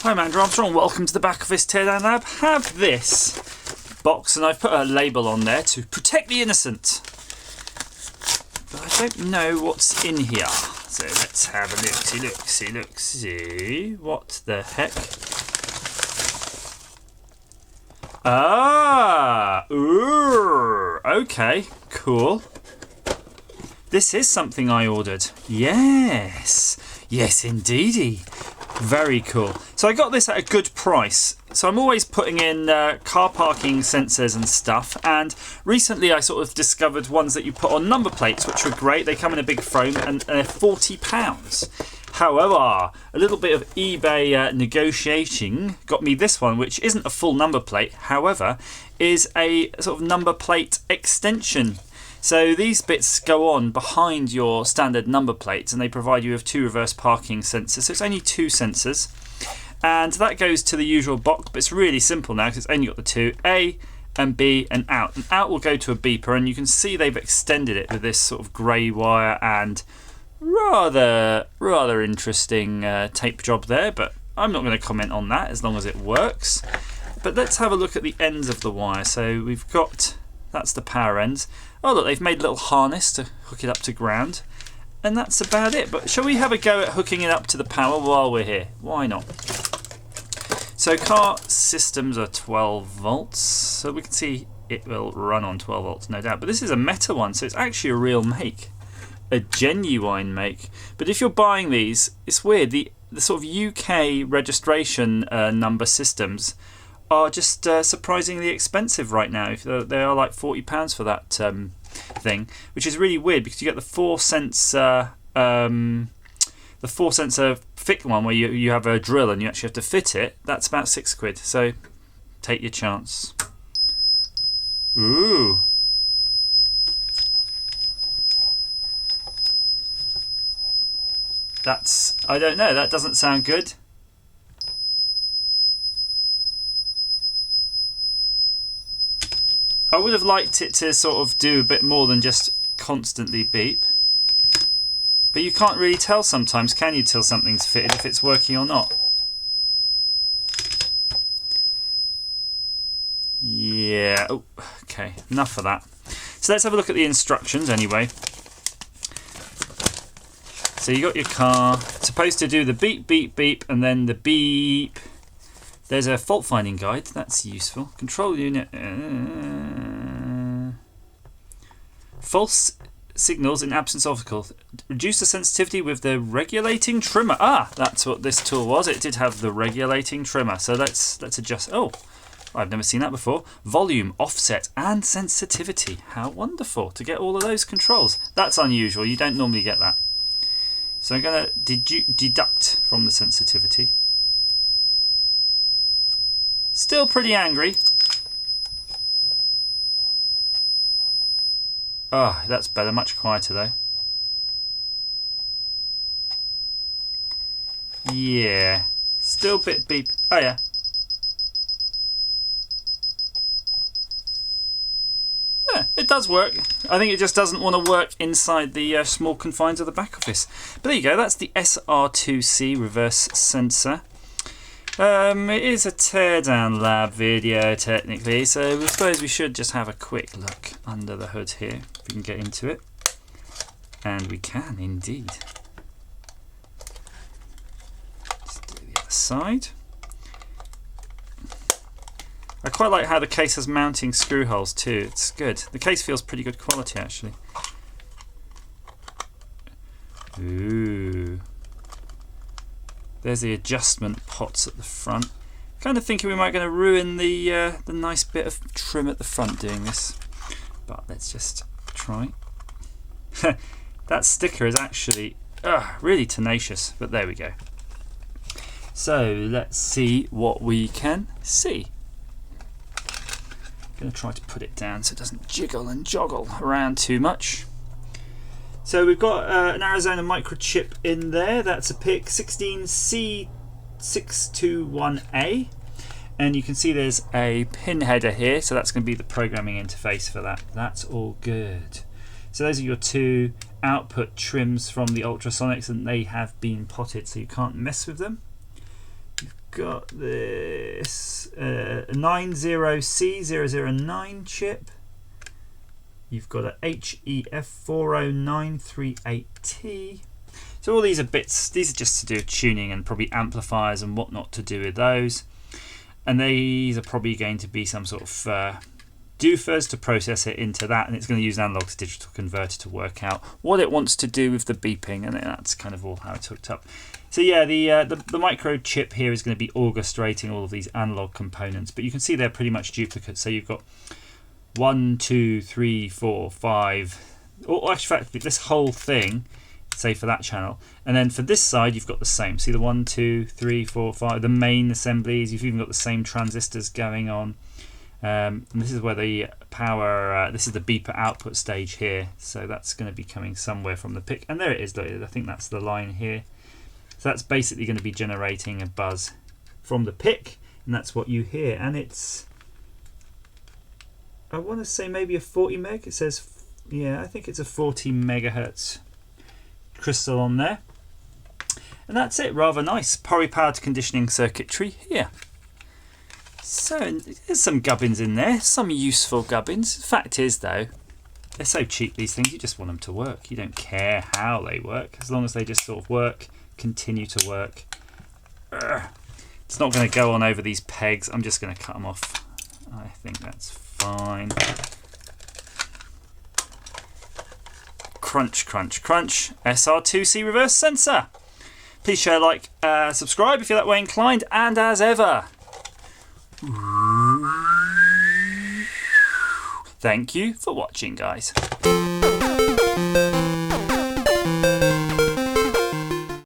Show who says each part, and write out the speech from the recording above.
Speaker 1: Hi, I'm Andrew Armstrong. Welcome to the back office Teardown Lab. Have this box, and I've put a label on there to protect the innocent. But I don't know what's in here. So let's have a look-see. What the heck? Okay, cool. This is something I ordered. Yes, indeedy. Very cool. So I got this at a good price. So I'm always putting in car parking sensors and stuff, and recently I sort of discovered ones that you put on number plates, which were great. They come in a big frame and they're £40. However, a little bit of eBay negotiating got me this one, which isn't a full number plate, however, is a sort of number plate extension. So these bits go on behind your standard number plates, and they provide you with 2 reverse parking sensors. So it's only 2 sensors, and that goes to the usual box, but it's really simple now because it's only got the 2, A and B and out. And out will go to a beeper, and you can see they've extended it with this sort of grey wire and rather interesting tape job there, but I'm not going to comment on that as long as it works. But let's have a look at the ends of the wire. So we've got, that's the power ends. Oh look, they've made a little harness to hook it up to ground, and that's about it. But shall we have a go at hooking it up to the power while we're here? Why not? So car systems are 12 volts, so we can see it will run on 12 volts, no doubt. But this is a Meta one, so it's actually a real make, a genuine make. But if you're buying these, it's weird. The sort of UK registration number systems are just surprisingly expensive right now. They are like £40 for that thing, which is really weird because you get the 4 sensor thick one where you have a drill and you actually have to fit it. That's about £6. So take your chance. Ooh. That's, I don't know, that doesn't sound good. I would have liked it to sort of do a bit more than just constantly beep. But you can't really tell sometimes, can you, till something's fitted, if it's working or not? Yeah, oh, okay, enough of that. So let's have a look at the instructions anyway. So you got your car, it's supposed to do the beep, beep, beep, and then the beep. There's a fault finding guide, that's useful. Control unit. False signals in absence of call. Reduce the sensitivity with the regulating trimmer. Ah, that's what this tool was. It did have the regulating trimmer. So let's adjust. Oh, I've never seen that before. Volume, offset, and sensitivity. How wonderful to get all of those controls. That's unusual. You don't normally get that. So I'm going to deduct from the sensitivity. Still pretty angry. Oh, that's better. Much quieter though. Yeah. Still a bit beep. Oh yeah. Yeah, it does work. I think it just doesn't want to work inside the small confines of the back office. But there you go. That's the SR2C reverse sensor. It is a Teardown Lab video technically, so I suppose we should just have a quick look under the hood here, if we can get into it. And we can indeed. Just do the other side. I quite like how the case has mounting screw holes too, it's good. The case feels pretty good quality actually. Ooh. There's the adjustment pots at the front. Kind of thinking we might going to ruin the nice bit of trim at the front doing this, but let's just try. That sticker is actually really tenacious, but there we go. So let's see what we can see. I'm going to try to put it down so it doesn't jiggle and joggle around too much. So we've got an Arizona microchip in there. That's a PIC 16C621A. And you can see there's a pin header here. So that's going to be the programming interface for that. That's all good. So those are your 2 output trims from the ultrasonics, and they have been potted so you can't mess with them. You've got this 90C009 chip. You've got a HEF40938T. So all these are bits, these are just to do with tuning and probably amplifiers and whatnot to do with those. And these are probably going to be some sort of doofers to process it into that, and it's going to use an analog to digital converter to work out what it wants to do with the beeping, and that's kind of all how it's hooked up. So yeah, the micro chip here is going to be orchestrating all of these analog components, but you can see they're pretty much duplicates. So you've got 1, 2, 3, 4, 5, or actually this whole thing, say for that channel, and then for this side you've got the same. See the 1, 2, 3, 4, 5, the main assemblies. You've even got the same transistors going on. And this is where the power, this is the beeper output stage here, so that's going to be coming somewhere from the PIC, and there it is. I think that's the line here. So that's basically going to be generating a buzz from the PIC, and that's what you hear. And it's, I want to say maybe a 40 meg. It says, yeah, I think it's a 40 megahertz crystal on there. And that's it. Rather nice powered conditioning circuitry here. So there's some gubbins in there, some useful gubbins. Fact is though, they're so cheap, these things, you just want them to work. You don't care how they work, as long as they just sort of work, continue to work. It's not going to go on over these pegs. I'm just going to cut them off. I think that's fine. Crunch, crunch, crunch. SR2C reverse sensor. Please share, like, subscribe if you're that way inclined, and as ever, thank you for watching, guys.